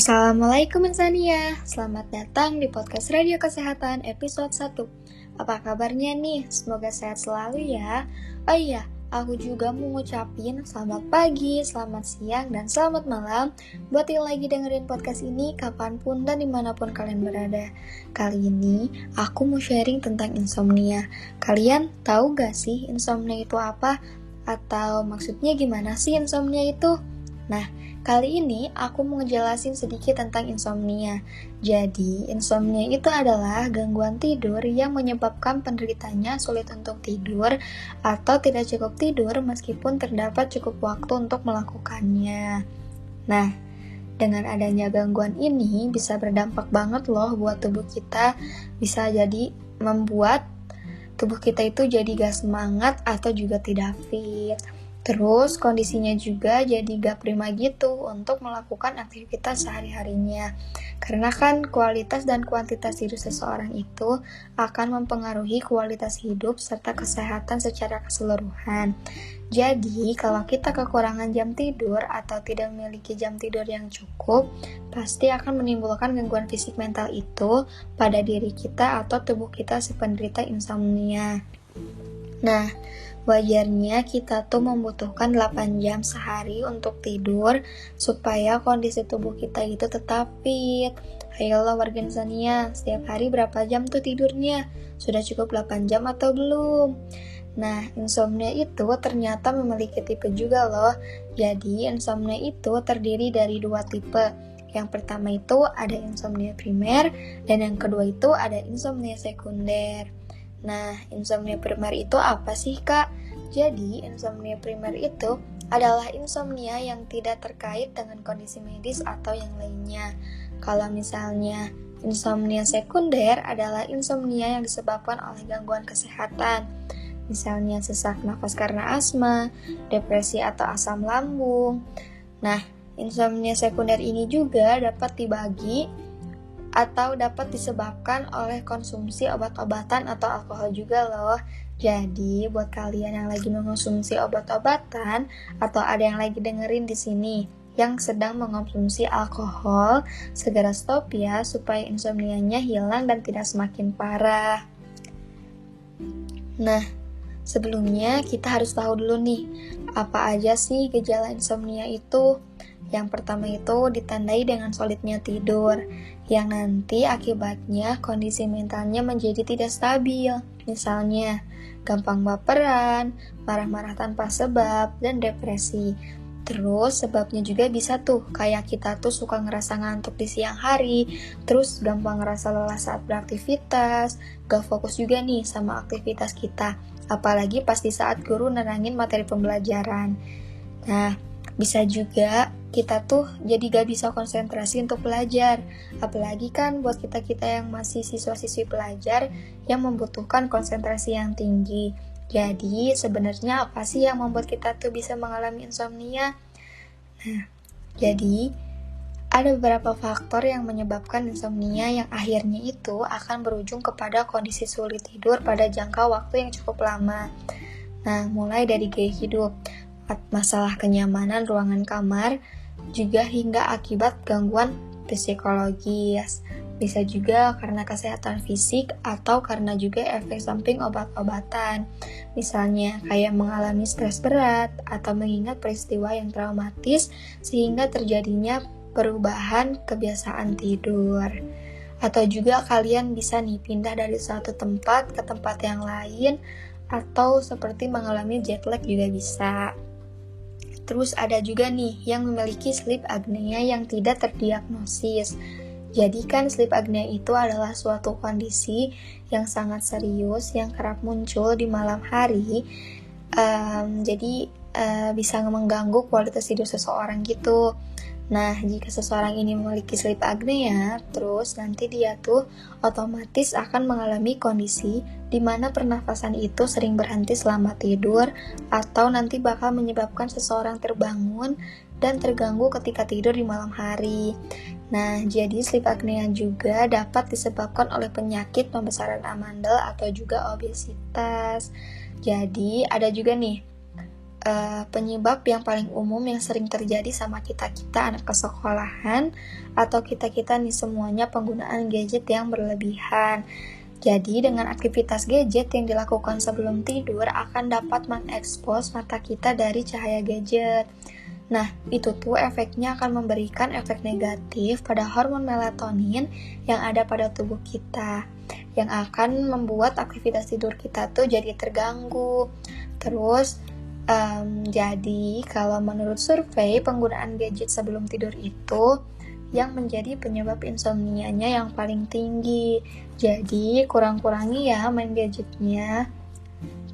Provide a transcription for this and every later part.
Assalamualaikum Insania, selamat datang di podcast Radio Kesehatan episode 1. Apa kabarnya nih? Semoga sehat selalu ya. Oh iya, aku juga mau ngucapin selamat pagi, selamat siang, dan selamat malam buat yang lagi dengerin podcast ini kapanpun dan dimanapun kalian berada. Kali ini aku mau sharing tentang insomnia. Kalian tahu gak sih insomnia itu apa? Atau maksudnya gimana sih insomnia itu? Nah, kali ini aku mau ngejelasin sedikit tentang insomnia. Jadi, insomnia itu adalah gangguan tidur yang menyebabkan penderitanya sulit untuk tidur atau tidak cukup tidur meskipun terdapat cukup waktu untuk melakukannya. Nah, dengan adanya gangguan ini bisa berdampak banget loh buat tubuh kita. Bisa jadi membuat tubuh kita itu jadi gak semangat atau juga tidak fit. Terus kondisinya juga jadi gak prima gitu untuk melakukan aktivitas sehari-harinya. Karena kan kualitas dan kuantitas tidur seseorang itu akan mempengaruhi kualitas hidup serta kesehatan secara keseluruhan. Jadi kalau kita kekurangan jam tidur atau tidak memiliki jam tidur yang cukup, pasti akan menimbulkan gangguan fisik mental itu pada diri kita atau tubuh kita si penderita insomnia. Nah, wajarnya kita tuh membutuhkan 8 jam sehari untuk tidur supaya kondisi tubuh kita itu tetap fit. Ayolah warga Insania, setiap hari berapa jam tuh tidurnya? Sudah cukup 8 jam atau belum? Nah, insomnia itu ternyata memiliki tipe juga loh. Jadi, insomnia itu terdiri dari 2 tipe. Yang pertama itu ada insomnia primer dan yang kedua itu ada insomnia sekunder. Nah, insomnia primer itu apa sih, Kak? Jadi, insomnia primer itu adalah insomnia yang tidak terkait dengan kondisi medis atau yang lainnya. Kalau misalnya insomnia sekunder adalah insomnia yang disebabkan oleh gangguan kesehatan. Misalnya sesak nafas karena asma, depresi atau asam lambung. Nah, insomnia sekunder ini juga dapat dibagi atau dapat disebabkan oleh konsumsi obat-obatan atau alkohol juga loh. Jadi, buat kalian yang lagi mengonsumsi obat-obatan atau ada yang lagi dengerin di sini yang sedang mengonsumsi alkohol, segera stop ya supaya insomnianya hilang dan tidak semakin parah. Nah, sebelumnya kita harus tahu dulu nih, apa aja sih gejala insomnia itu? Yang pertama itu ditandai dengan sulitnya tidur, yang nanti akibatnya kondisi mentalnya menjadi tidak stabil. Misalnya, gampang baperan, marah-marah tanpa sebab, dan depresi. Terus sebabnya juga bisa tuh, kayak kita tuh suka ngerasa ngantuk di siang hari, terus gampang ngerasa lelah saat beraktivitas, gak fokus juga nih sama aktivitas kita, apalagi pas di saat guru nerangin materi pembelajaran. Nah, bisa juga kita tuh jadi gak bisa konsentrasi untuk belajar. Apalagi kan buat kita-kita yang masih siswa-siswi pelajar yang membutuhkan konsentrasi yang tinggi. Jadi sebenarnya apa sih yang membuat kita tuh bisa mengalami insomnia? Nah, jadi ada beberapa faktor yang menyebabkan insomnia yang akhirnya itu akan berujung kepada kondisi sulit tidur pada jangka waktu yang cukup lama. Nah, mulai dari gaya hidup, masalah kenyamanan ruangan kamar, juga hingga akibat gangguan psikologis. Bisa juga karena kesehatan fisik atau karena juga efek samping obat-obatan. Misalnya kayak mengalami stres berat atau mengingat peristiwa yang traumatis sehingga terjadinya perubahan kebiasaan tidur. Atau juga kalian bisa nih pindah dari suatu tempat ke tempat yang lain atau seperti mengalami jet lag juga bisa. Terus ada juga nih yang memiliki sleep apnea yang tidak terdiagnosis. Jadi kan sleep apnea itu adalah suatu kondisi yang sangat serius yang kerap muncul di malam hari. Jadi bisa mengganggu kualitas tidur seseorang gitu. Nah, jika seseorang ini memiliki sleep apnea, terus nanti dia tuh otomatis akan mengalami kondisi di mana pernafasan itu sering berhenti selama tidur atau nanti bakal menyebabkan seseorang terbangun dan terganggu ketika tidur di malam hari. Nah, jadi sleep apnea juga dapat disebabkan oleh penyakit pembesaran amandel atau juga obesitas. Jadi, ada juga nih penyebab yang paling umum yang sering terjadi sama kita-kita anak kesekolahan atau kita-kita nih semuanya penggunaan gadget yang berlebihan. Jadi dengan aktivitas gadget yang dilakukan sebelum tidur akan dapat mengekspos mata kita dari cahaya gadget. Nah, itu tuh efeknya akan memberikan efek negatif pada hormon melatonin yang ada pada tubuh kita, yang akan membuat aktivitas tidur kita tuh jadi terganggu. Terus, jadi kalau menurut survei, penggunaan gadget sebelum tidur itu yang menjadi penyebab insomnia-nya yang paling tinggi. Jadi, kurang-kurangi ya main gadgetnya.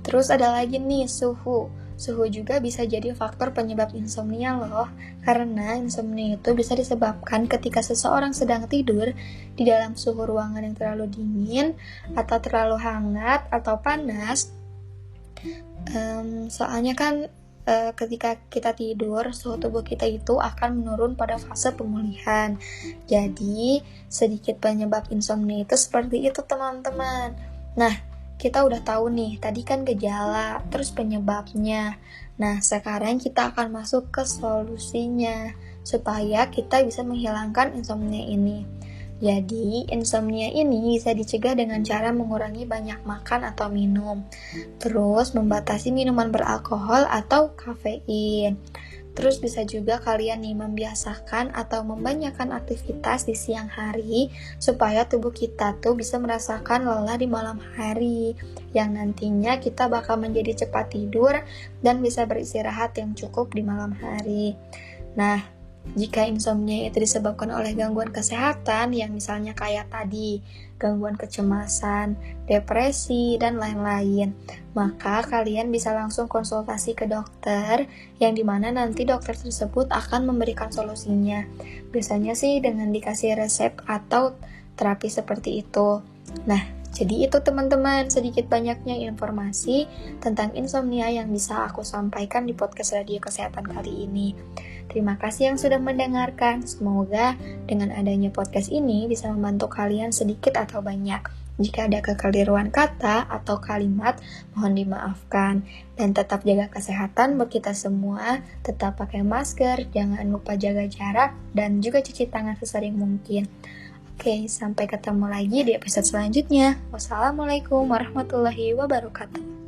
Terus ada lagi nih, suhu. Suhu juga bisa jadi faktor penyebab insomnia loh, karena insomnia itu bisa disebabkan ketika seseorang sedang tidur di dalam suhu ruangan yang terlalu dingin, atau terlalu hangat, atau panas. Soalnya kan ketika kita tidur, suhu tubuh kita itu akan menurun pada fase pemulihan. Jadi, sedikit penyebab insomnia itu seperti itu teman-teman. Nah, kita udah tahu nih, tadi kan gejala, terus penyebabnya. Nah, sekarang kita akan masuk ke solusinya, supaya kita bisa menghilangkan insomnia ini. Jadi, insomnia ini bisa dicegah dengan cara mengurangi banyak makan atau minum. Terus, membatasi minuman beralkohol atau kafein. Terus bisa juga kalian nih membiasakan atau membanyakan aktivitas di siang hari supaya tubuh kita tuh bisa merasakan lelah di malam hari, yang nantinya kita bakal menjadi cepat tidur dan bisa beristirahat yang cukup di malam hari. Nah, jika insomnia itu disebabkan oleh gangguan kesehatan yang misalnya kayak tadi, gangguan kecemasan, depresi, dan lain-lain, maka kalian bisa langsung konsultasi ke dokter, yang dimana nanti dokter tersebut akan memberikan solusinya. Biasanya sih dengan dikasih resep atau terapi seperti itu. Nah, jadi itu teman-teman, sedikit banyaknya informasi tentang insomnia yang bisa aku sampaikan di podcast Radio Kesehatan kali ini. Terima kasih yang sudah mendengarkan. Semoga dengan adanya podcast ini bisa membantu kalian sedikit atau banyak. Jika ada kekeliruan kata atau kalimat, mohon dimaafkan. Dan tetap jaga kesehatan buat kita semua. Tetap pakai masker, jangan lupa jaga jarak, dan juga cuci tangan sesering mungkin. Oke, sampai ketemu lagi di episode selanjutnya. Wassalamualaikum warahmatullahi wabarakatuh.